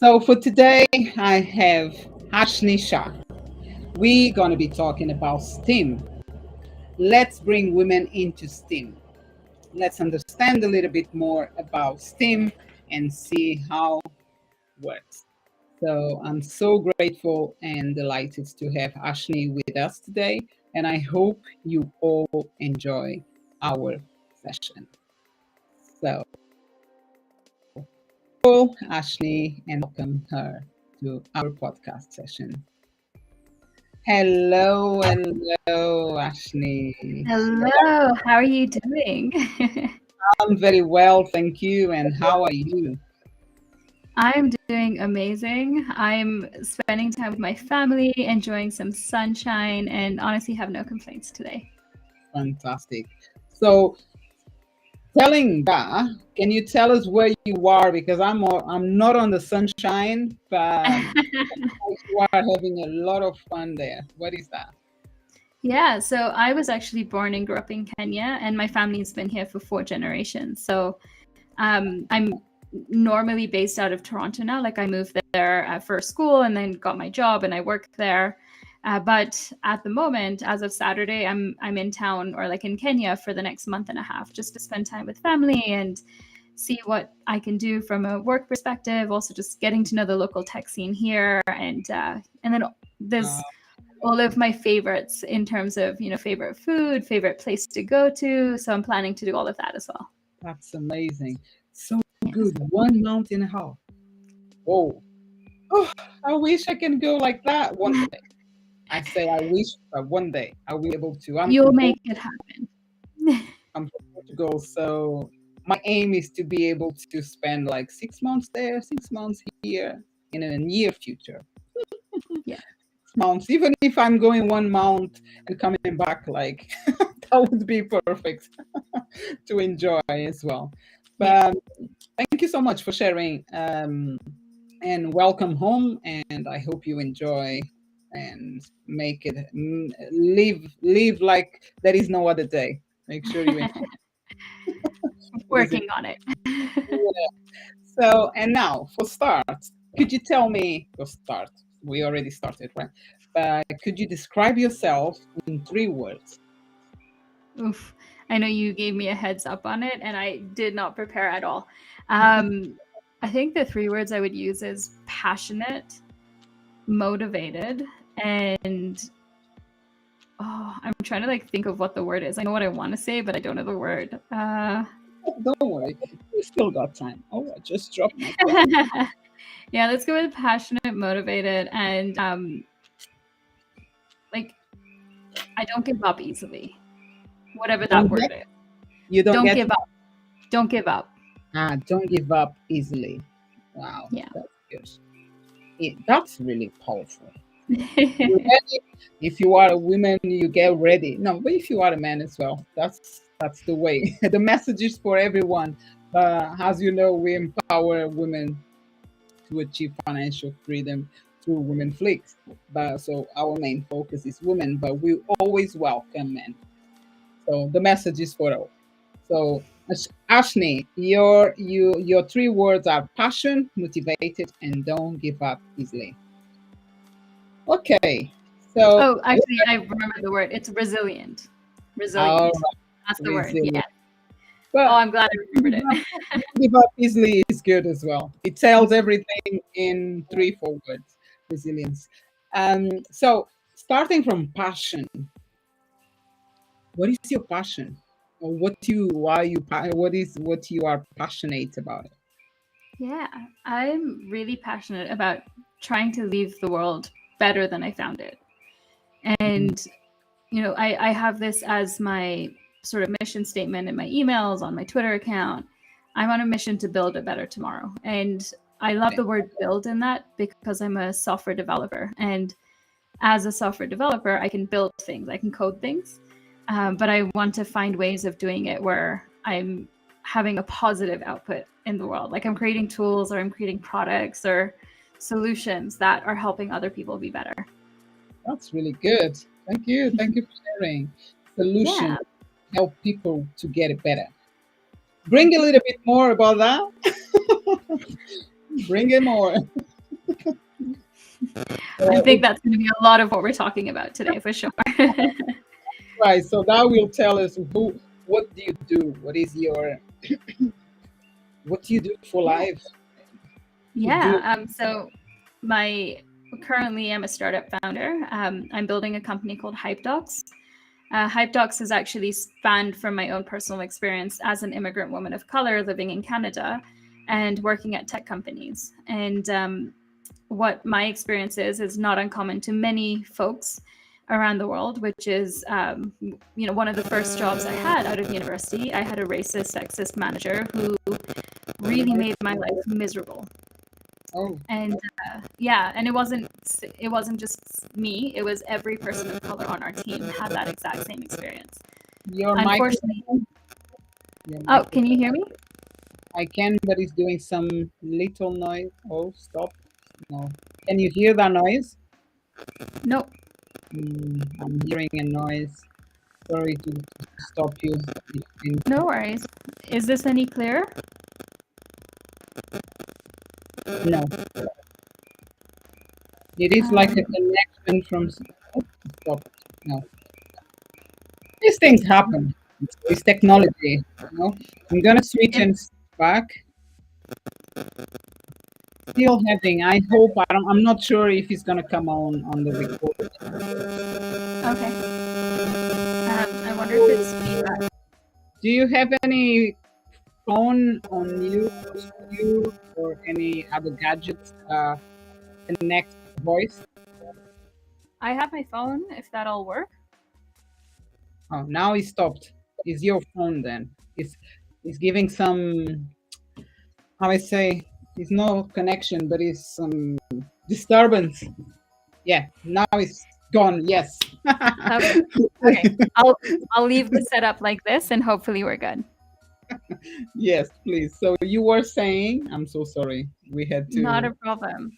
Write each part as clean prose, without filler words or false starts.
So for today, I have Aashni Shah. We're going to be talking about STEAM. Let's bring women into STEAM. Let's understand a little bit more about STEAM and see how it works. So I'm so grateful and delighted to have Aashni with us today, and I hope you all enjoy our session. So, call Aashni and welcome her to our podcast session. Hello, Aashni. Hello, how are you doing? I'm very well, thank you. And how are you? I'm doing amazing. I'm spending time with my family, enjoying some sunshine, and honestly have no complaints today. Fantastic. So, telling can you tell us where you are? Because I'm not on the sunshine, but you are having a lot of fun there. What is that? Yeah, so I was actually born and grew up in Kenya, and my family's been here for 4 generations. So I'm normally based out of Toronto now. Like I moved there for school and then got my job and I work there. But at the moment, as of Saturday, I'm in town or like in Kenya for the next month and a half, just to spend time with family and see what I can do from a work perspective. Also, just getting to know the local tech scene here, and then Uh, there's all of my favorites in terms of favorite food, favorite place to go to. So I'm planning to do all of that as well. that's amazing. So Yes. good. 1 month and a half. Whoa. Oh, I wish I can go like that one day. I say I wish, but one day I'll be able to. You'll make it happen. I'm from Portugal, so my aim is to be able to spend like 6 months there, 6 months here in a near future. Yeah. 6 months, even if I'm going 1 month and coming back, like that would be perfect to enjoy as well. Yeah. But thank you so much for sharing, and welcome home. And I hope you enjoy and make it live like there is no other day. Make sure you enjoy. It is. Working on it. So, and now for start, could you tell me, for start, we already started, right? But could you describe yourself in 3 words? Oof. I know you gave me a heads up on it and I did not prepare at all. Um, I think the 3 words I would use is passionate, motivated, and I'm trying to like think of what the word is. I know what I want to say, but I don't know the word. Don't worry, we still got time. Oh, I just dropped my pen. Yeah, let's go with passionate, motivated, and like I don't give up easily. Whatever that Don't word get, is. you don't Don't get, give up. Don't give up. don't give up easily. Wow, Yeah. that's good. That's really powerful. Ready. If you are a woman, you get ready. No, but if you are a man as well, that's the way. The message is for everyone. As you know, we empower women to achieve financial freedom through Women Flicks. But so our main focus is women, but we always welcome men. So the message is for all. So Aashni, your 3 words are passion, motivated, and don't give up easily. Okay. So Oh, actually, I remember the word. It's resilient. all Resilient. right, That's the word. resilient. Yeah. Oh, But I'm glad I remembered it. don't give up easily is good as well. It tells everything in 3 4 words. Resilience. So starting from passion, what is your passion? Or what you are passionate about it? Yeah, I'm really passionate about trying to leave the world better than I found it. Mhm. And, I have this as my sort of mission statement in my emails, on my Twitter account. I'm on a mission to build a better tomorrow. And I love the word build in that because I'm a software developer. And as a software developer, I can build things, I can code things. But I want to find ways of doing it where I'm having a positive output in the world. Like I'm creating tools or I'm creating products or solutions that are helping other people be better. That's really good. Thank you. Thank you for sharing. Yeah. Solution help people to get it better. Bring a little bit more about that. Bring it more. I think that's going to be a lot of what we're talking about today for sure. Right. So that will tell us what do you do? What is your, what do you do for Yeah. life? To do. Yeah. So my currently I'm a startup founder. I'm building a company called Hype Docs. Hype Docs is actually spanned from my own personal experience as an immigrant woman of color living in Canada and working at tech companies. And what my experience is not uncommon to many folks around the world, which is, one of the first jobs I had out of university. I had a racist, sexist manager who really made my life miserable. Oh, And yeah, and it wasn't just me, it was every person of color on our team had that exact same experience. your Unfortunately. microphone. Your Oh, can microphone. you hear me? I can, but it's doing some little noise. Oh, stop. No. Can you hear that noise? No. I'm hearing a noise. Sorry to stop you. No worries. Is this any clearer? No. It is like a connection from. Oh, stop. No. These things happen. It's technology. I'm gonna switch and back. Still having. I hope I'm not sure if it's gonna come on the recording. Okay. I wonder if it's feedback. Do you have any phone on you, close to you, or any other gadgets connect voice? I have my phone, if that'll work. Oh, now it stopped. It's your phone then. It's giving some, how I say, it's no connection, but it's some disturbance. Yeah, now it's gone. Yes. Okay. Okay. I'll leave the setup like this and hopefully we're good. Yes, please. So you were saying, I'm so sorry. We had Not to. a problem.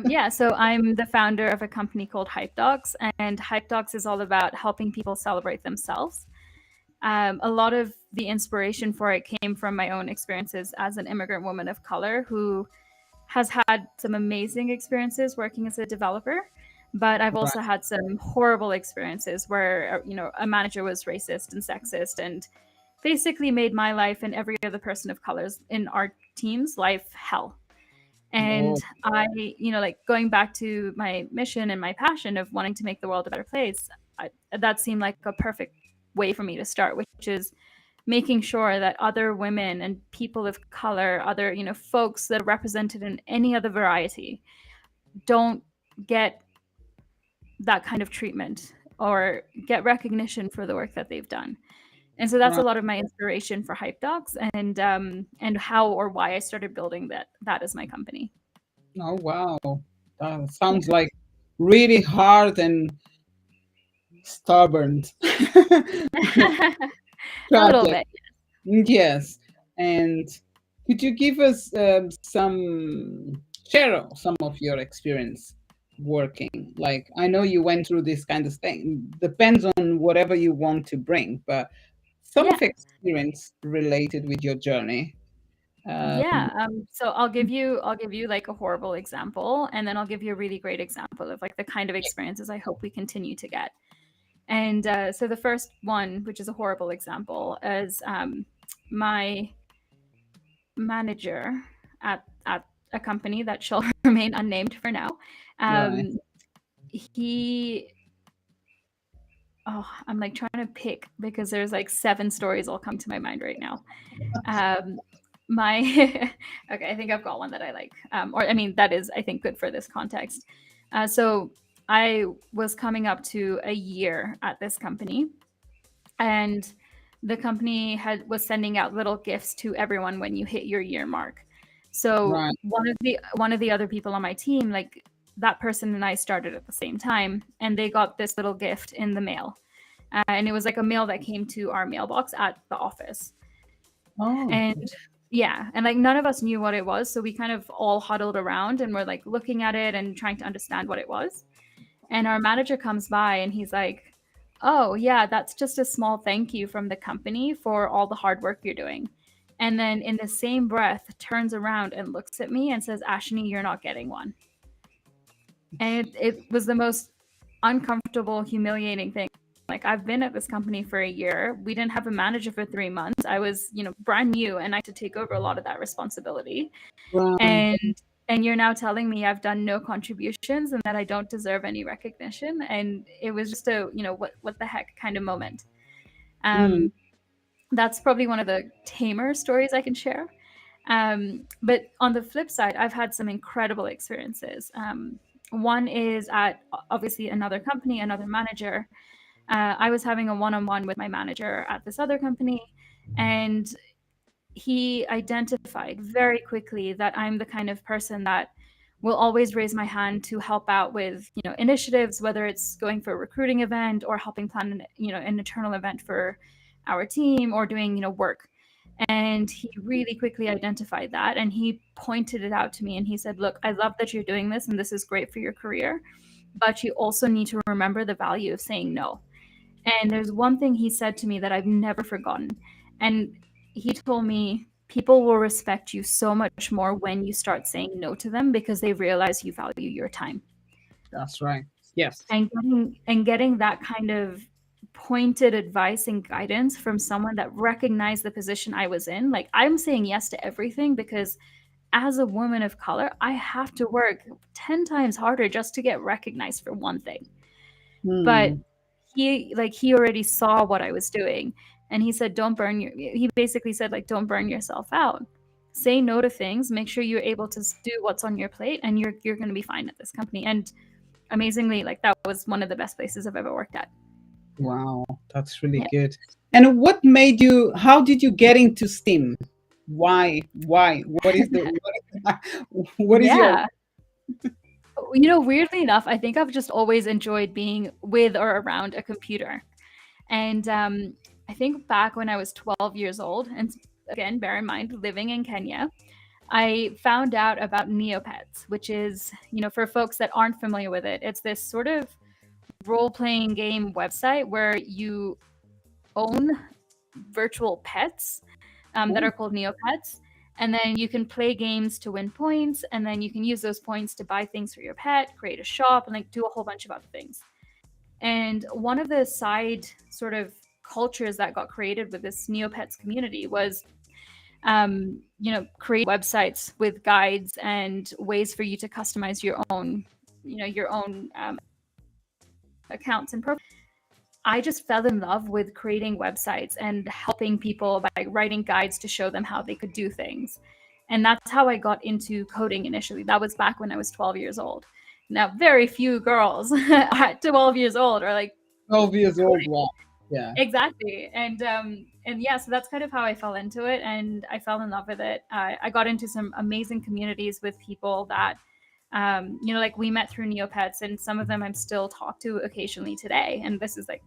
Yeah, so I'm the founder of a company called Hype Dogs, and Hype Dogs is all about helping people celebrate themselves. A lot of the inspiration for it came from my own experiences as an immigrant woman of color who has had some amazing experiences working as a developer, but I've Right, also had some horrible experiences where a manager was racist and sexist and basically made my life and every other person of colors in our team's life hell. And oh, I, like going back to my mission and my passion of wanting to make the world a better place, that seemed like a perfect way for me to start, which is making sure that other women and people of color, other, folks that are represented in any other variety don't get that kind of treatment or get recognition for the work that they've done. And so that's a right. lot of my inspiration for Hype Dogs and how or why I started building that as my company. Oh, wow. That sounds like really hard and stubborn A little project. bit. Yes. And could you give us some, share some of your experience working? Like, I know you went through this kind of thing. Depends on whatever you want to bring, but some Yeah. of experience related with your journey. Uh, Yeah. So I'll give you like a horrible example, and then I'll give you a really great example of like the kind of experiences I hope we continue to get. And so the first one, which is a horrible example, is my manager at a company that shall remain unnamed for now. right. Um, he I'm like trying to pick because there's like 7 stories all come to my mind right now. Um, my okay, I think I've got one that I like, or I mean that is I think good for this context. So I was coming up to a year at this company, and the company was sending out little gifts to everyone when you hit your year mark. So Right. one of the other people on my team, like that person and I started at the same time, and they got this little gift in the mail, and it was like a mail that came to our mailbox at the office. Oh, And yeah, and like none of us knew what it was, so we kind of all huddled around and were like looking at it and trying to understand what it was. And our manager comes by and he's like, "Oh, yeah, that's just a small thank you from the company for all the hard work you're doing." And then in the same breath turns around and looks at me and says, "Ashni, you're not getting one." And it was the most uncomfortable, humiliating thing. Like, I've been at this company for a year. We didn't have a manager for 3 months. I was, brand new, and I had to take over a lot of that responsibility. Right. And you're now telling me I've done no contributions and that I don't deserve any recognition. And it was just a, what the heck kind of moment. Mm, That's probably one of the tamer stories I can share. But on the flip side, I've had some incredible experiences. One is at obviously another company, another manager. I was having a one-on-one with my manager at this other company, and he identified very quickly that I'm the kind of person that will always raise my hand to help out with, initiatives, whether it's going for a recruiting event or helping plan an internal event for our team, or doing, work. And he really quickly identified that, and he pointed it out to me, and he said, look, I love that you're doing this and this is great for your career, but you also need to remember the value of saying no. And there's one thing he said to me that I've never forgotten. And he told me, people will respect you so much more when you start saying no to them, because they realize you value your time. that's right. Yes. And getting that kind of pointed advice and guidance from someone that recognized the position I was in. Like, I'm saying yes to everything because as a woman of color, I have to work 10 times harder just to get recognized for one thing. But Mm, he already saw what I was doing, and he said, don't burn your he basically said, like, don't burn yourself out. Say no to things, make sure you're able to do what's on your plate, and you're going to be fine at this company. And amazingly, like, that was one of the best places I've ever worked at. wow, that's really Yeah. good. And what made you, how did you get into STEAM? Why? Why? What is the, what is your, Yeah. Weirdly enough, I think I've just always enjoyed being with or around a computer. And I think back when I was 12 years old, and again, bear in mind, living in Kenya, I found out about Neopets, which is, for folks that aren't familiar with it, it's this sort of role playing game website where you own virtual pets that are called Neopets. And then you can play games to win points, and then you can use those points to buy things for your pet, create a shop, and like do a whole bunch of other things. And one of the side sort of cultures that got created with this Neopets community was, create websites with guides and ways for you to customize your own accounts and profiles. I just fell in love with creating websites and helping people by writing guides to show them how they could do things. And that's how I got into coding initially. That was back when I was 12 years old. Now, very few girls at 12 years old are like 12 years old? coding. Wow. Yeah. Exactly. And yeah, so that's kind of how I fell into it, and I fell in love with it. I got into some amazing communities with people that like, we met through Neopets, and some of them I'm still talk to occasionally today. And this is like,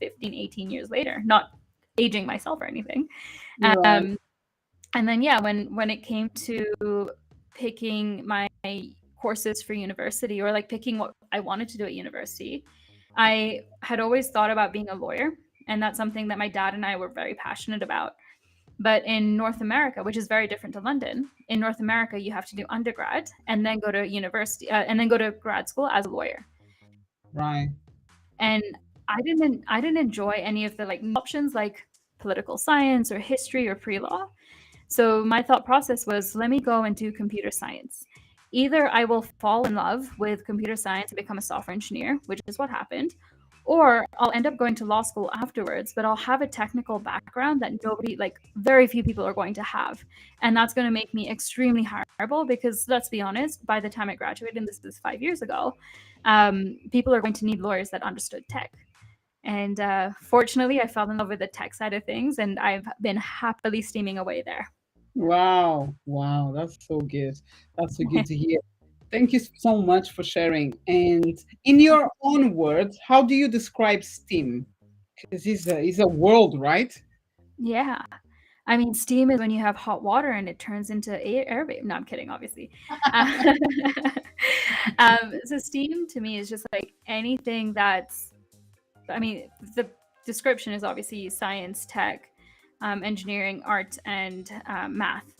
15, 18 years later, not aging myself or anything. Right. Um, and then, yeah, when it came to picking my courses for university, or like picking what I wanted to do at university, I had always thought about being a lawyer. And that's something that my dad and I were very passionate about. But in North America, which is very different to London, in North America, you have to do undergrad and then go to university, and then go to grad school as a lawyer. Right. And I didn't enjoy any of the like options like political science or history or pre-law. So my thought process was, let me go and do computer science. Either I will fall in love with computer science and become a software engineer, which is what happened, or I'll end up going to law school afterwards, but I'll have a technical background that nobody, like very few people, are going to have. And that's going to make me extremely hireable, because let's be honest, by the time I graduated, and this was 5 years ago, people are going to need lawyers that understood tech. And fortunately, I fell in love with the tech side of things, and I've been happily steaming away there. Wow. Wow. That's so good. That's so good to hear. Thank you so much for sharing. And in your own words, how do you describe STEAM? Because it's a world, right? Yeah. I mean, steam is when you have hot water and it turns into air vapor. No, I'm kidding, obviously. Uh, so steam to me is just like anything that's, I mean, the description is obviously science, tech, engineering, art, and math.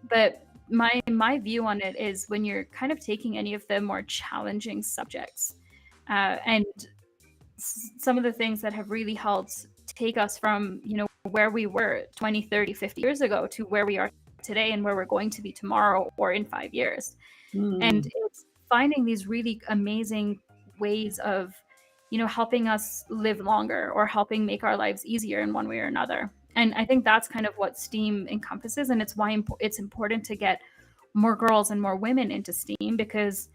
But my view on it is when you're kind of taking any of the more challenging subjects, and some of the things that have really helped take us from, where we were 20, 30, 50 years ago to where we are today and where we're going to be tomorrow or in 5 years. And Mm, it's finding these really amazing ways of, helping us live longer or helping make our lives easier in one way or another. And I think that's kind of what STEAM encompasses. And it's why it's important to get more girls and more women into STEAM, because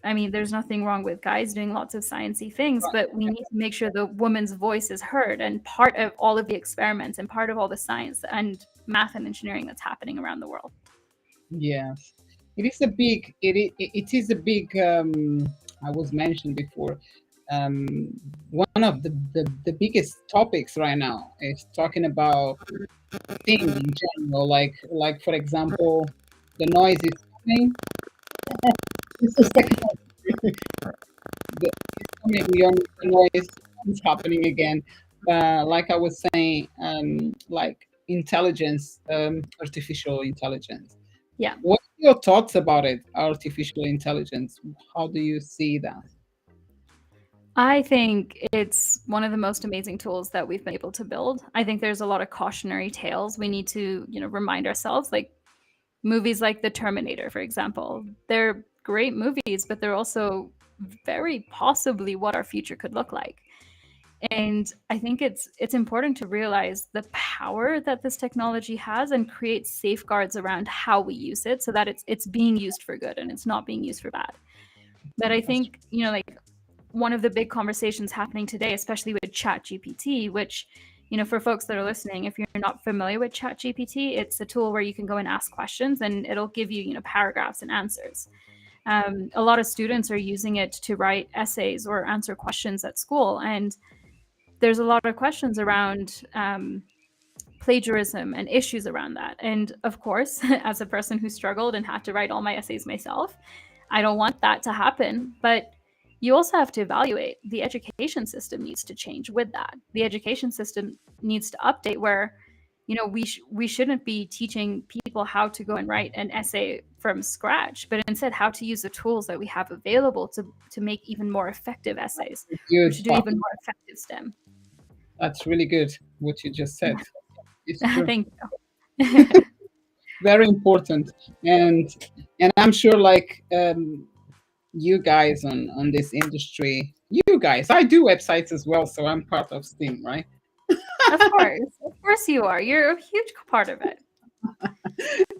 I mean, there's nothing wrong with guys doing lots of sciencey things, but we need to make sure the woman's voice is heard and part of all of the experiments and part of all the science and math and engineering that's happening around the world. yes, it is a big. It is a big. I was mentioned before. One of the biggest topics right now is talking about things in general. Like for example, the noise is coming. It's a second. It's coming. We on the noise is happening again. Like I was saying, like intelligence, artificial intelligence. Yeah. What are your thoughts about it, artificial intelligence? How do you see that? I think it's one of the most amazing tools that we've been able to build. I think there's a lot of cautionary tales we need to, remind ourselves, like movies like The Terminator, for example. They're great movies, but they're also very possibly what our future could look like. And I think it's important to realize the power that this technology has and create safeguards around how we use it so that it's being used for good and it's not being used for bad. But I That's think, like one of the big conversations happening today, especially with ChatGPT, which, for folks that are listening, if you're not familiar with ChatGPT, it's a tool where you can go and ask questions and it'll give you, paragraphs and answers. A lot of students are using it to write essays or answer questions at school. And there's a lot of questions around plagiarism and issues around that. And of course, as a person who struggled and had to write all my essays myself, I don't want that to happen. But you also have to evaluate the education system needs to change with that. The education system needs to update where, we shouldn't be teaching people how to go and write an essay from scratch, but instead how to use the tools that we have available to make even more effective essays, or good. to do even more effective STEM. That's really good. What you just said. It's true. Thank you. Very important. And I'm sure like you guys on this industry, you guys, I do websites as well, so I'm part of Steam, right? Of course you are. You're a huge part of it.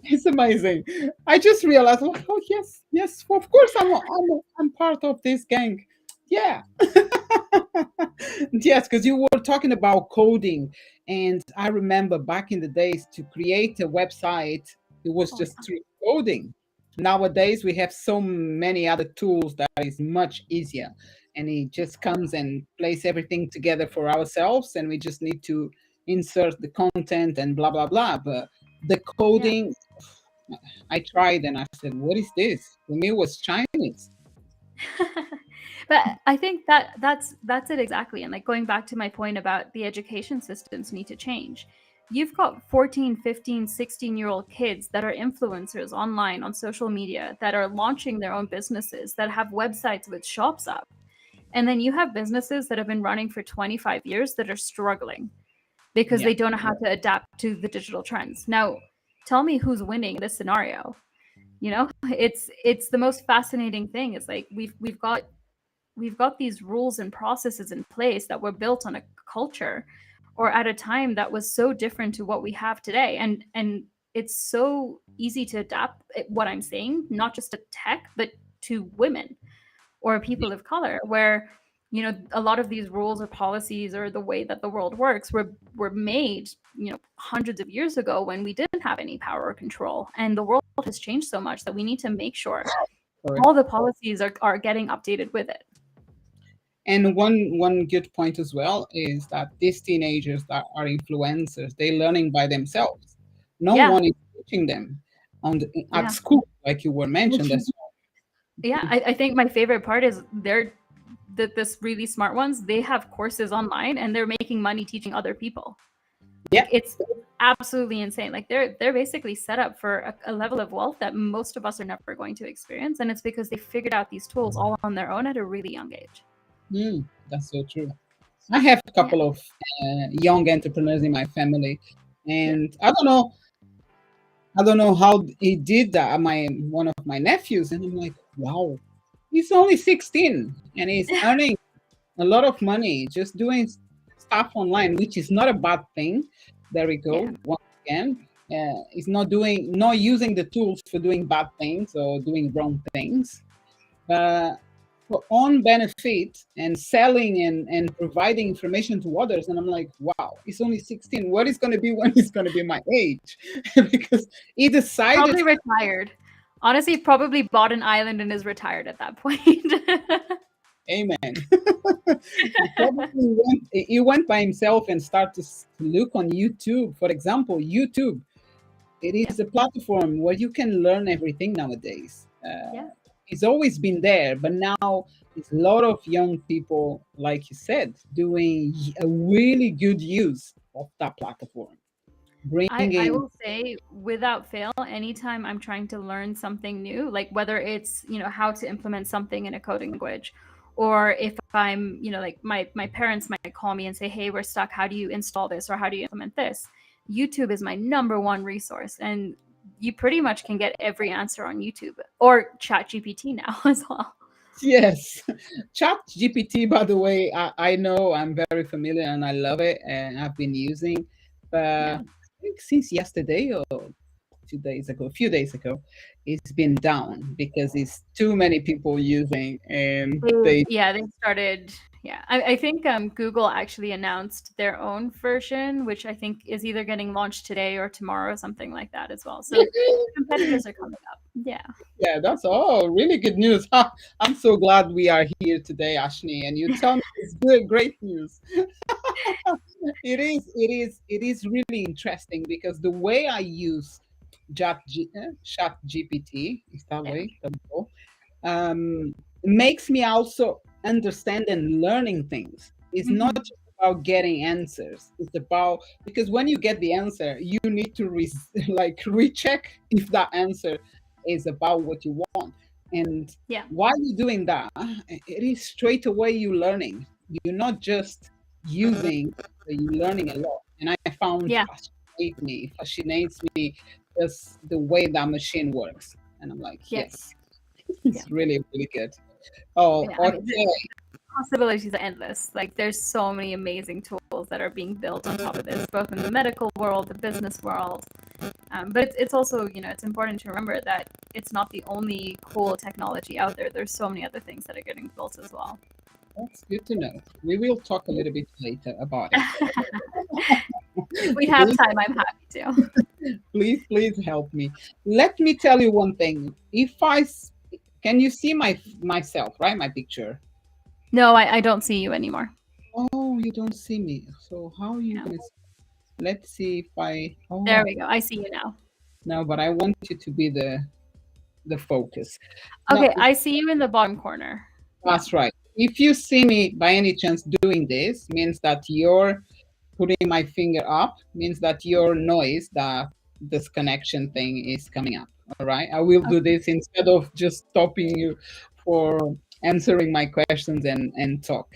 It's amazing. I just realized, like, oh yes, yes, of course I'm part of this gang. Yeah. Yes, because you were talking about coding, and I remember back in the days to create a website, it was Oh, just through coding. Nowadays we have so many other tools that is much easier, and it just comes and place everything together for ourselves, and we just need to insert the content and blah blah blah. But the yeah. coding, I tried and I said, "What is this?" For me, it was Chinese. But I think that's it exactly. And like going back to my point about the education systems need to change. You've got 14, 15, 16-year-old kids that are influencers online on social media that are launching their own businesses, that have websites with shops up. And then you have businesses that have been running for 25 years that are struggling because Yeah, they don't know how to adapt to the digital trends. Now, tell me who's winning in this scenario. It's the most fascinating thing. It's like we've got these rules and processes in place that were built on a culture or at a time that was so different to what we have today, and it's so easy to adapt what I'm saying, not just to tech but to women or people of color, where a lot of these rules or policies or the way that the world works were made hundreds of years ago when we didn't have any power or control, and the world has changed so much that we need to make sure correct. all the policies are getting updated with it. And one good point as well is that these teenagers that are influencers, they're learning by themselves. No Yeah. one is teaching them at Yeah. school, like you were mentioned as Yeah, I think my favorite part is they're this really smart ones. They have courses online and they're making money teaching other people. Yeah. Like it's absolutely insane. Like they're basically set up for a level of wealth that most of us are never going to experience, and it's because they figured out these tools all on their own at a really young age. That's so true. I have a Yeah, couple of young entrepreneurs in my family, yeah, and I don't know how he did that. My one of my nephews, and I'm like, wow, he's only 16 and he's earning a lot of money just doing stuff online, which is not a bad thing. There we yeah. go. Once again, it's not using the tools for doing bad things or doing wrong things, but for own benefit and selling and providing information to others. And I'm like, wow, he's only 16. What is going to be when he's going to be my age? Because he decided. Probably retired. Honestly, probably bought an island and is retired at that point. Amen. He went by himself and started to look on YouTube. For example, YouTube. It Yeah, is a platform where you can learn everything nowadays. yeah. It's always been there, but now there's a lot of young people, like you said, doing a really good use of that platform, I bringing. will say without fail, anytime I'm trying to learn something new, like whether it's, how to implement something in a coding language, or if I'm, like my parents might call me and say, hey, we're stuck. How do you install this or how do you implement this? YouTube is my number one resource. And you pretty much can get every answer on YouTube or Chat GPT now as well. Yes, Chat GPT. By the way, I know I'm very familiar and I love it, and I've been using. But Yeah. I think since yesterday or 2 days ago, a few days ago, it's been down because it's too many people using, and they. Yeah, they started. Yeah, I think Google actually announced their own version, which I think is either getting launched today or tomorrow, something like that as well. So competitors are coming up. Yeah, Yeah, that's all really good news. I'm so glad we are here today, Ashni, and you tell me it's good, great news. It is really interesting because the way I use Chat GPT is that yeah, way, makes me also understand and learning things. It's not hmm, just about getting answers. It's about because when you get the answer, you need to like recheck if that answer is about what you want. And yeah, while you're doing that, it is straight away you learning. You're not just using, but you're learning a lot. And I found yeah, fascinates me just the way that machine works. And I'm like, yeah, yes, yeah, it's really, really good. Oh, yeah. I mean, okay. possibilities are endless. Like there's so many amazing tools that are being built on top of this, both in the medical world, the business world. But it's also, it's important to remember that it's not the only cool technology out there. There's so many other things that are getting built as well. That's good to know. We will talk a little bit later about it. If we have Please, time, I'm happy to. please help me. Let me tell you one thing. If can you see myself, right? My picture. No, I don't see you anymore. Oh, you don't see me. So how are you No. gonna let's see if I There oh we go. I see you now. no, but I want you to be the focus. Now Okay, I see you in the bottom corner. Yeah. that's right. If you see me by any chance doing this, means that you're putting my finger up, means that your noise, that disconnection thing is coming up. All right. I will do Okay. this instead of just stopping you for answering my questions and talk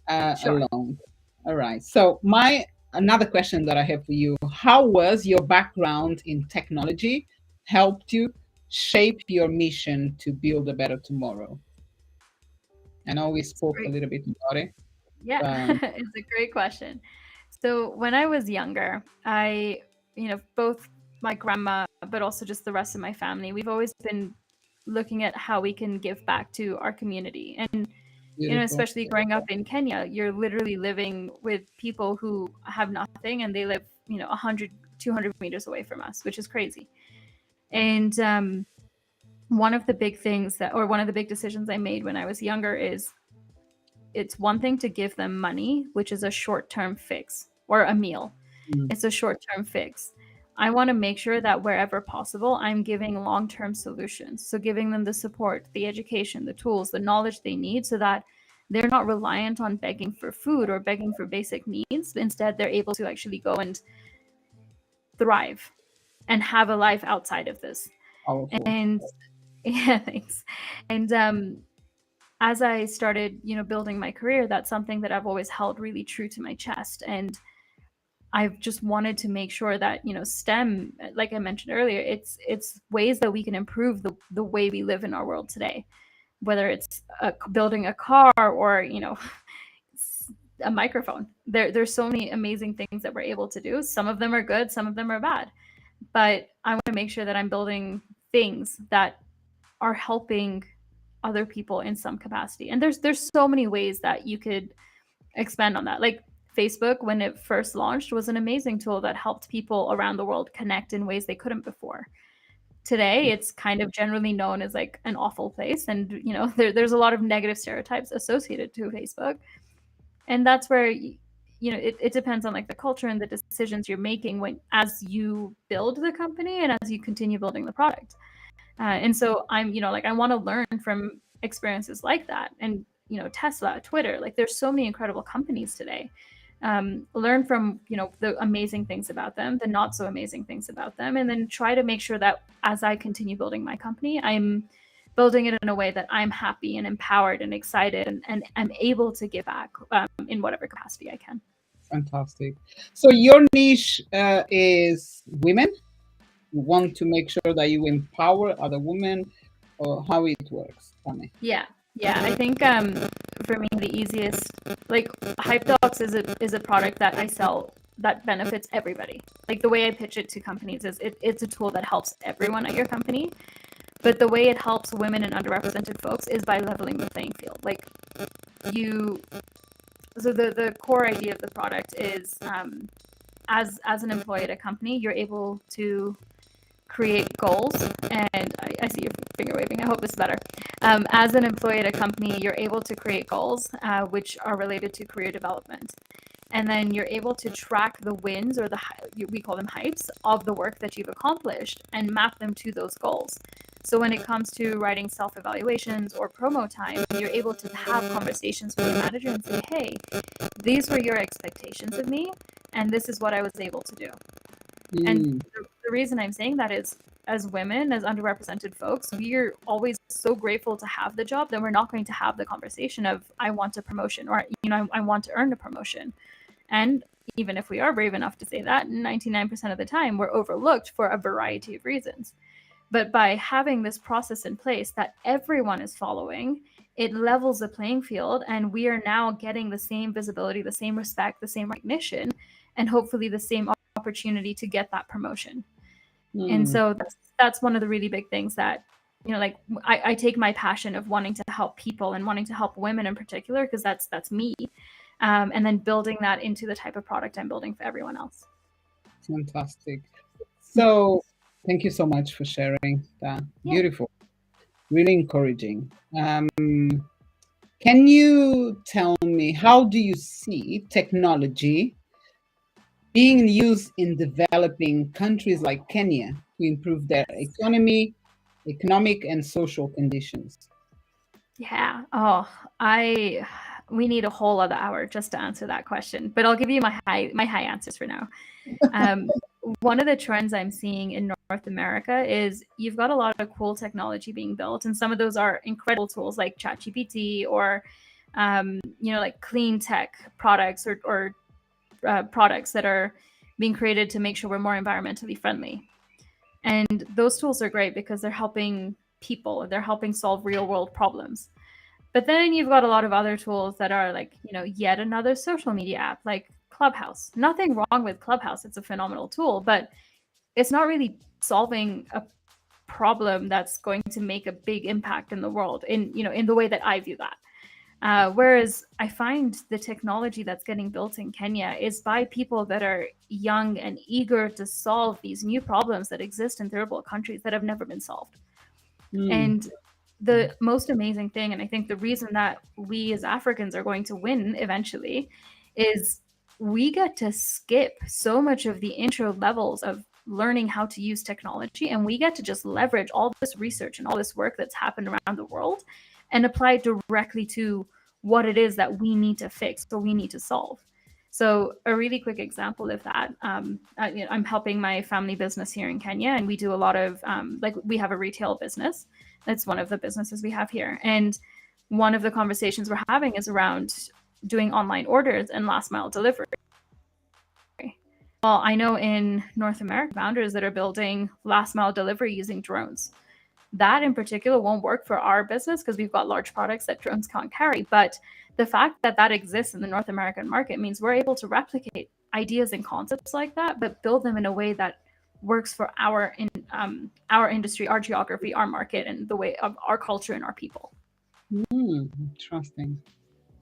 Sure. alone. All right. So my another question that I have for you: how was your background in technology helped you shape your mission to build a better tomorrow? I know we It's spoke a great. little bit about it, Yeah, but it's a great question. So when I was younger, both my grandma, but also just the rest of my family, we've always been looking at how we can give back to our community. And, beautiful. especially growing up in Kenya, you're literally living with people who have nothing and they live, 100, 200 meters away from us, which is crazy. And one of the big things or one of the big decisions I made when I was younger is it's one thing to give them money, which is a short term fix, or a meal. Mm, It's a short term fix. I want to make sure that wherever possible, I'm giving long term solutions. So, giving them the support, the education, the tools, the knowledge they need so that they're not reliant on begging for food or begging for basic needs. Instead, they're able to actually go and thrive and have a life outside of this. Powerful. And yeah, thanks. And as I started, building my career, that's something that I've always held really true to my chest. And I've just wanted to make sure that, STEM, like I mentioned earlier, it's ways that we can improve the way we live in our world today, whether it's building a car or, a microphone. There's so many amazing things that we're able to do. Some of them are good, some of them are bad. But I want to make sure that I'm building things that are helping other people in some capacity. And there's so many ways that you could expand on that. Like Facebook, when it first launched, was an amazing tool that helped people around the world connect in ways they couldn't before. Today, it's kind of generally known as like an awful place, and there's a lot of negative stereotypes associated to Facebook. And that's where it depends on like the culture and the decisions you're making when as you build the company and as you continue building the product. And so I'm, like I want to learn from experiences like that. And, Tesla, Twitter, like there's so many incredible companies today. Learn from, the amazing things about them, the not so amazing things about them, and then try to make sure that as I continue building my company, I'm building it in a way that I'm happy and empowered and excited and I'm able to give back in whatever capacity I can. Fantastic. So your niche is women. You want to make sure that you empower other women, or how it works? Tell me. Yeah. I think for me the easiest, like Hype Docs is a product that I sell that benefits everybody. Like the way I pitch it to companies is it's a tool that helps everyone at your company. But the way it helps women and underrepresented folks is by leveling the playing field. Like so the core idea of the product is as an employee at a company, you're able to create goals. And I see your finger waving. I hope this is better. As an employee at a company, you're able to create goals which are related to career development. And then you're able to track the wins, or we call them hypes, of the work that you've accomplished and map them to those goals. So when it comes to writing self-evaluations or promo time, you're able to have conversations with your manager and say, hey, these were your expectations of me, and this is what I was able to do. And the reason I'm saying that is, as women, as underrepresented folks, we're always so grateful to have the job that we're not going to have the conversation of, I want a promotion, or, I want to earn a promotion. And even if we are brave enough to say that, 99% of the time, we're overlooked for a variety of reasons. But by having this process in place that everyone is following, it levels the playing field, and we are now getting the same visibility, the same respect, the same recognition, and hopefully the same opportunity to get that promotion. And so that's one of the really big things that, like I take my passion of wanting to help people and wanting to help women in particular, because that's me. And then building that into the type of product I'm building for everyone else. Fantastic. So thank you so much for sharing that. Yeah. Beautiful. Really encouraging. Can you tell me, how do you see technology being used in developing countries like Kenya to improve their economic and social conditions? Yeah. We need a whole other hour just to answer that question, but I'll give you my high answers for now. One of the trends I'm seeing in North America is you've got a lot of cool technology being built, and some of those are incredible tools like ChatGPT or, like clean tech products or products that are being created to make sure we're more environmentally friendly. And those tools are great because they're helping people, they're helping solve real world problems. But then you've got a lot of other tools that are like, yet another social media app like Clubhouse. Nothing wrong with Clubhouse. It's a phenomenal tool, but it's not really solving a problem that's going to make a big impact in the world in the way that I view that. Whereas I find the technology that's getting built in Kenya is by people that are young and eager to solve these new problems that exist in third world countries that have never been solved. And the most amazing thing, and I think the reason that we as Africans are going to win eventually, is we get to skip so much of the intro levels of learning how to use technology, and we get to just leverage all this research and all this work that's happened around the world and apply it directly to what it is that we need to fix or we need to solve. So a really quick example of that, I'm helping my family business here in Kenya, and we do a lot of like we have a retail business. That's one of the businesses we have here, and one of the conversations we're having is around doing online orders and last mile delivery. Well, I know in North America, founders that are building last mile delivery using drones. That in particular won't work for our business because we've got large products that drones can't carry. But the fact that that exists in the North American market means we're able to replicate ideas and concepts like that, but build them in a way that works for our industry, our geography, our market, and the way of our culture and our people. Interesting.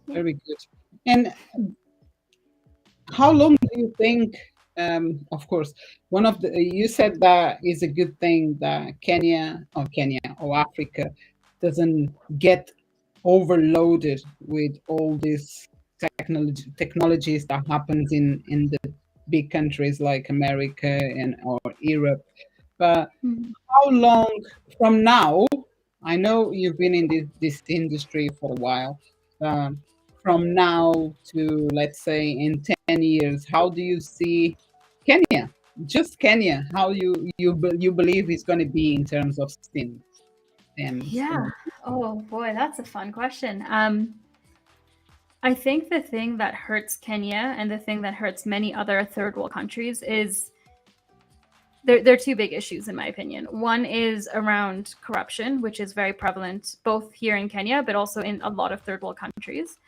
Very good. And how long do you think? Of course, one of the you said that is a good thing that Kenya or Africa doesn't get overloaded with all these technologies that happens in the big countries like America and or Europe. But how long from now? I know you've been in this industry for a while. Um, from now to, let's say, in 10 years, how do you see Kenya? Just Kenya, how you believe it's going to be in terms of STEM? Yeah. Oh boy, that's a fun question. I think the thing that hurts Kenya and the thing that hurts many other third world countries is there are two big issues, in my opinion. One is around corruption, which is very prevalent both here in Kenya, but also in a lot of third world countries.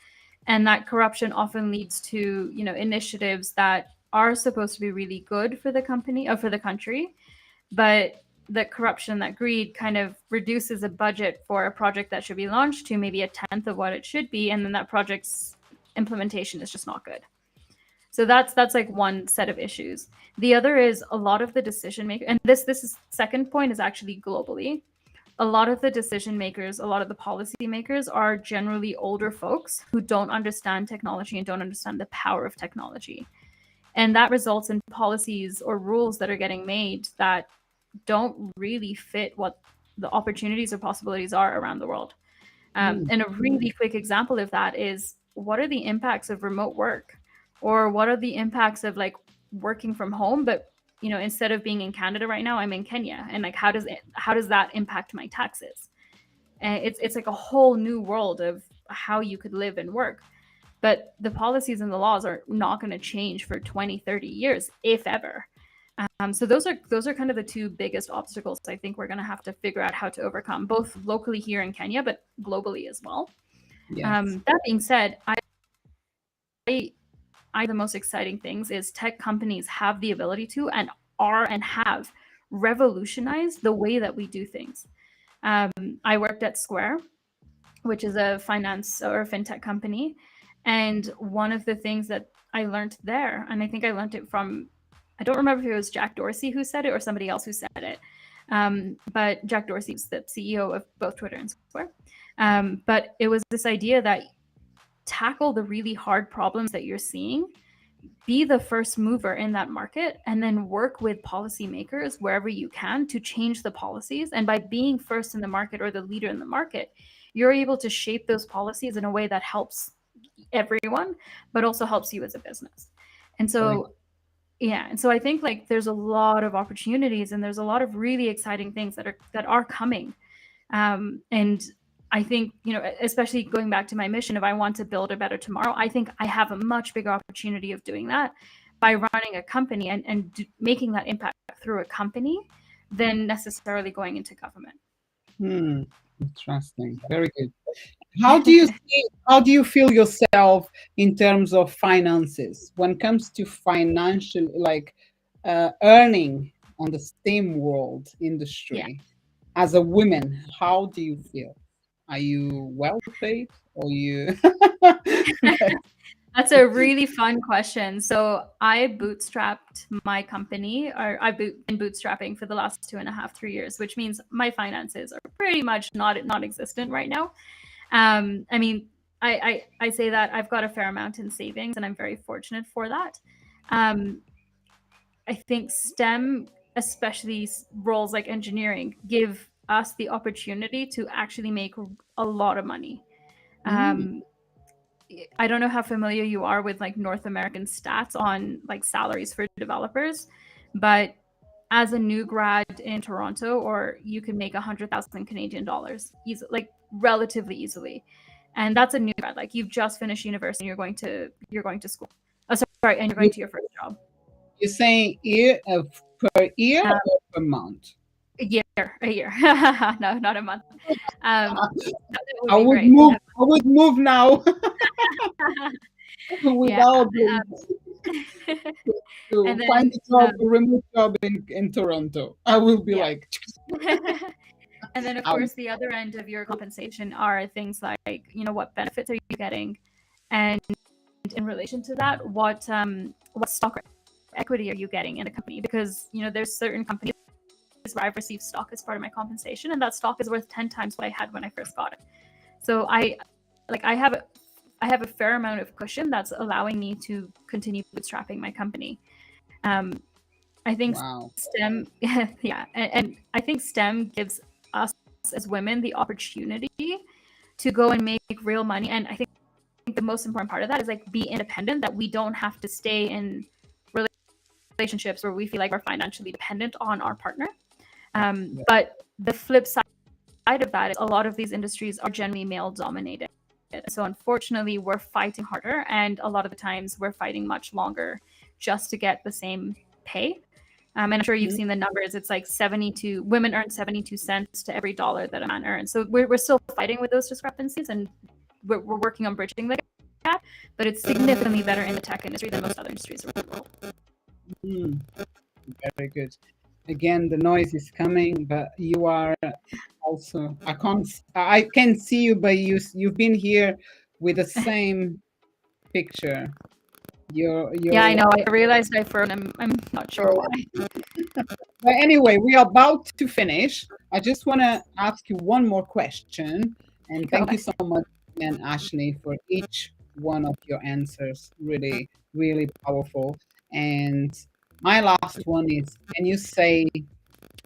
And that corruption often leads to, initiatives that are supposed to be really good for the company or for the country, but the corruption, that greed kind of reduces a budget for a project that should be launched to maybe a tenth of what it should be, and then that project's implementation is just not good. So that's like one set of issues. The other is a lot of the decision makers, and this is second point is actually globally. A lot of the decision makers, a lot of the policy makers are generally older folks who don't understand technology and don't understand the power of technology. And that results in policies or rules that are getting made that don't really fit what the opportunities or possibilities are around the world. And a really quick example of that is, what are the impacts of remote work? Or what are the impacts of like working from home, but instead of being in Canada right now, I'm in Kenya, and like how does that impact my taxes? And it's like a whole new world of how you could live and work. But the policies and the laws are not going to change for 20, 30 years, if ever. So those are kind of the two biggest obstacles I think we're going to have to figure out how to overcome, both locally here in Kenya, but globally as well. Yes. That being said, the most exciting things is tech companies have the ability to and have revolutionized the way that we do things. I worked at Square, which is a finance or fintech company, and one of the things that I learned there, and I think I learned it from, I don't remember if it was Jack Dorsey who said it or somebody else who said it, but Jack Dorsey is the CEO of both Twitter and Square. But it was this idea that tackle the really hard problems that you're seeing, be the first mover in that market, and then work with policymakers wherever you can to change the policies. And by being first in the market or the leader in the market, you're able to shape those policies in a way that helps everyone, but also helps you as a business. And so, yeah, and so I think like there's a lot of opportunities and there's a lot of really exciting things that are coming. And I think, especially going back to my mission, if I want to build a better tomorrow, I think I have a much bigger opportunity of doing that by running a company and making that impact through a company than necessarily going into government. Interesting. Very good. How do you feel yourself in terms of finances when it comes to financial, like earning on the STEM world industry? As a woman, how do you feel? Are you well paid or you? That's a really fun question. So I bootstrapped my company, or I've been bootstrapping for the last 2.5, 3 years, which means my finances are pretty much non-existent right now. I mean, I say that I've got a fair amount in savings, and I'm very fortunate for that. I think STEM, especially roles like engineering, give us the opportunity to actually make a lot of money. I don't know how familiar you are with like North American stats on like salaries for developers, but as a new grad in Toronto, or you can make 100,000 Canadian dollars, like relatively easily, and that's a new grad. Like you've just finished university, and you're going to school. Oh, sorry, and you're going You, to your first job. you're saying per year Um, or per month? a year, no, not a month. That would I be would great. move. I would move now Yeah. without to And find then a job, a remote job in Toronto. I will be yeah. like, And then, of out. course, the other end of your compensation are things like, what benefits are you getting, and in relation to that, what stock or equity are you getting in a company? Because there's certain companies where I've received stock as part of my compensation, and that stock is worth 10 times what I had when I first got it. So I have a fair amount of cushion that's allowing me to continue bootstrapping my company. I think Wow. STEM, yeah, and I think STEM gives us as women the opportunity to go and make real money. And I think the most important part of that is like be independent, that we don't have to stay in relationships where we feel like we're financially dependent on our partner. Yeah. But the flip side of that is a lot of these industries are generally male dominated. So unfortunately, we're fighting harder, and a lot of the times we're fighting much longer just to get the same pay. And I'm sure you've seen the numbers. It's like women earn 72 cents to every dollar that a man earns. So we're still fighting with those discrepancies, and we're working on bridging the gap. But it's significantly better in the tech industry than most other industries around the world. Mm, very good. Again, the noise is coming, but you are also. I can see you, but you've been here with the same picture. Yeah, I You're. know. I realized I froze. I'm not sure why. But anyway, we are about to finish. I just want to ask you one more question, and Go thank you ahead. so much again, Aashni, for each one of your answers. Really, really powerful. And my last one is: can you say,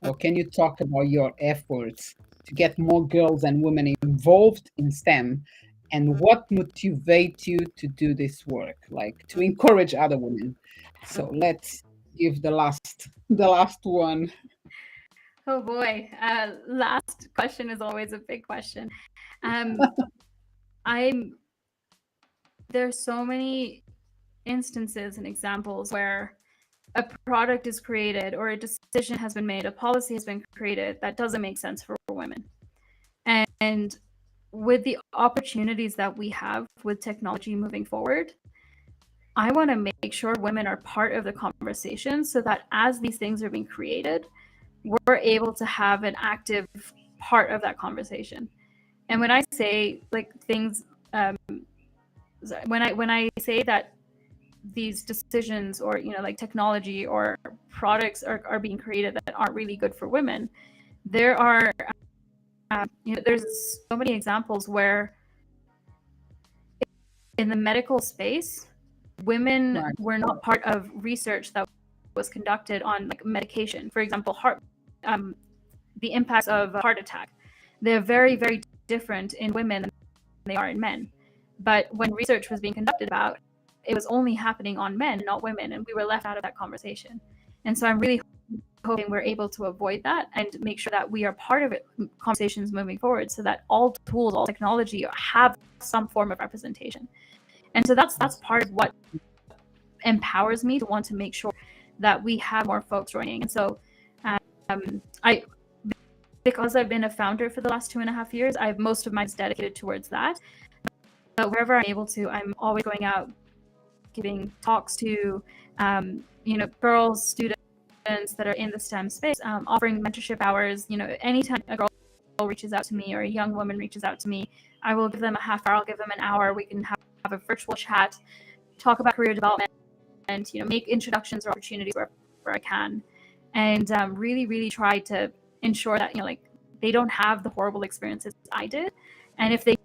or can you talk about your efforts to get more girls and women involved in STEM, and what motivates you to do this work, like to encourage other women? So let's give the last one. Oh boy. Last question is always a big question. Um, I'm There's so many instances and examples where a product is created or a decision has been made, a policy has been created that doesn't make sense for women. And with the opportunities that we have with technology moving forward, I want to make sure women are part of the conversation so that as these things are being created, we're able to have an active part of that conversation. And when I say like things, when I say that these decisions or like technology or products are being created that aren't really good for women, there are there's so many examples where in the medical space, women Right. were not part of research that was conducted on like medication. For example, the impacts of a heart attack. They're very, very different in women than they are in men. But when research was being conducted about, it was only happening on men, not women, and we were left out of that conversation. And so I'm really hoping we're able to avoid that and make sure that we are part of it, conversations moving forward, so that all tools, all technology have some form of representation. And so that's part of what empowers me to want to make sure that we have more folks joining. And so I because I've been a founder for the last 2.5 years, I have most of mine dedicated towards that. But wherever I'm able to, I'm always going out, giving talks to, girls, students that are in the STEM space, offering mentorship hours. Anytime a girl reaches out to me or a young woman reaches out to me, I will give them a half hour, I'll give them an hour. We can have a virtual chat, talk about career development, and make introductions or opportunities wherever I can, and really, really try to ensure that they don't have the horrible experiences I did, and if they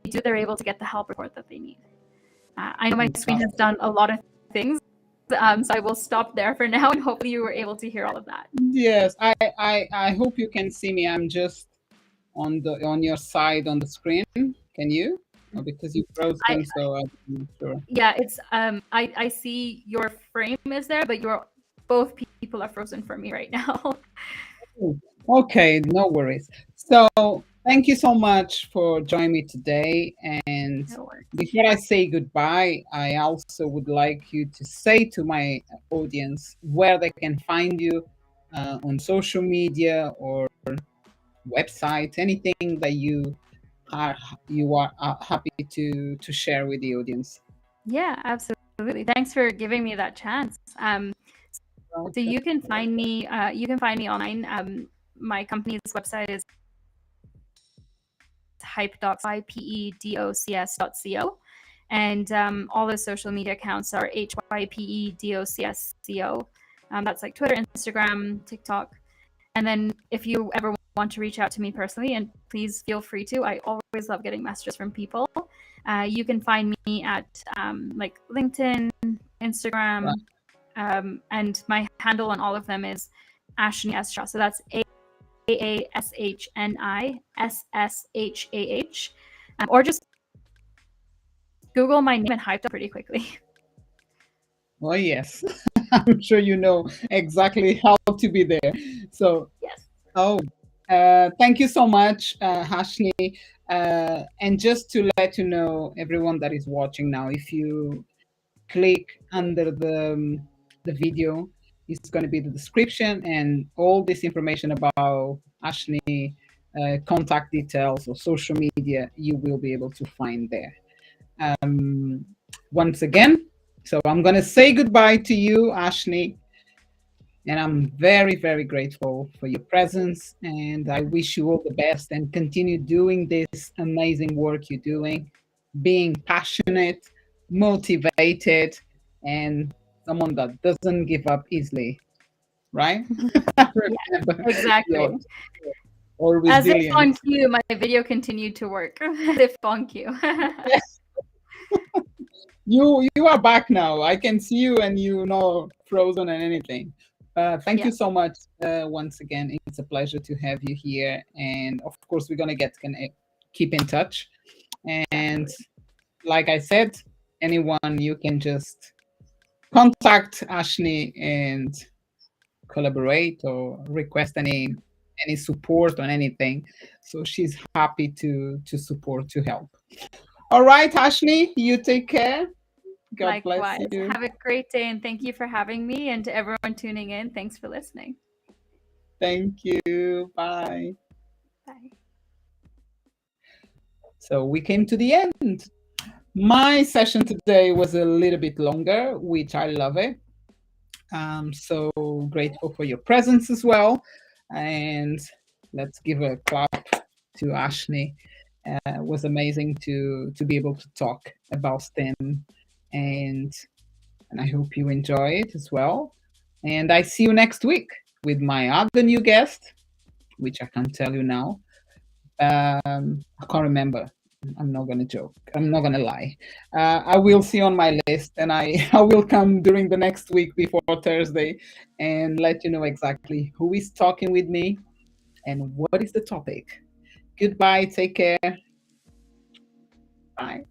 do, they're able to get the help report that they need. I know my screen has done a lot of things, so I will stop there for now, and hopefully you were able to hear all of that. Yes, I hope you can see me. I'm just on your side on the screen. Can you? Oh, because you froze I them, so I'm not sure. Yeah, it's I see your frame is there, but you're both people are frozen for me right now. Oh, okay, no worries. So, thank you so much for joining me today. And No worries. before I say goodbye, I also would like you to say to my audience where they can find you on social media or website, anything that are you are happy to share with the audience. Yeah, absolutely. Thanks for giving me that chance. So Okay. you can find me online. My company's website is hypedocs.co, and all the social media accounts are hypedocsco. That's like Twitter, Instagram, TikTok. And then if you ever want to reach out to me personally, and please feel free to, I always love getting messages from people. You can find me at like LinkedIn, Right. Instagram, and my handle on all of them is Aashni Shah. So that's AASHNISSHAH. Or just Google my name and hyped up pretty quickly. Oh, yes. I'm sure you know exactly how to be there. So, Yes. oh, thank you so much, Ashley. And just to let you know, everyone that is watching now, if you click under the video, it's going to be the description and all this information about Ashley, contact details or social media, you will be able to find there. Um, Once again, so I'm going to say goodbye to you, Ashley. And I'm very, very grateful for your presence. And I wish you all the best and continue doing this amazing work you're doing, being passionate, motivated, and someone that doesn't give up easily, right? Yeah, Remember, exactly. you're or As if resilient. on cue, my video continued to work. As if on cue. Yes, you are back now. I can see you and you know frozen and anything. Thank Yeah, you so much once again. It's a pleasure to have you here, and of course we're gonna get keep in touch. And definitely. like I said, anyone you can just contact Ashley and collaborate or request any support on anything. So she's happy to support to help. All right, Ashley, you take care. God bless Likewise. you. Have a great day and thank you for having me. And to everyone tuning in, thanks for listening. Thank you. Bye. Bye. So we came to the end. My session today was a little bit longer, which I love it. So grateful for your presence as well. And let's give a clap to Ashley. It was amazing to be able to talk about STEM, and and I hope you enjoy it as well. And I see you next week with my other new guest, which I can't tell you now. I can't remember. I'm not gonna joke. I'm not gonna lie. I will see on my list, and I I will come during the next week before Thursday, and let you know exactly who is talking with me and what is the topic. Goodbye. Take care. Bye.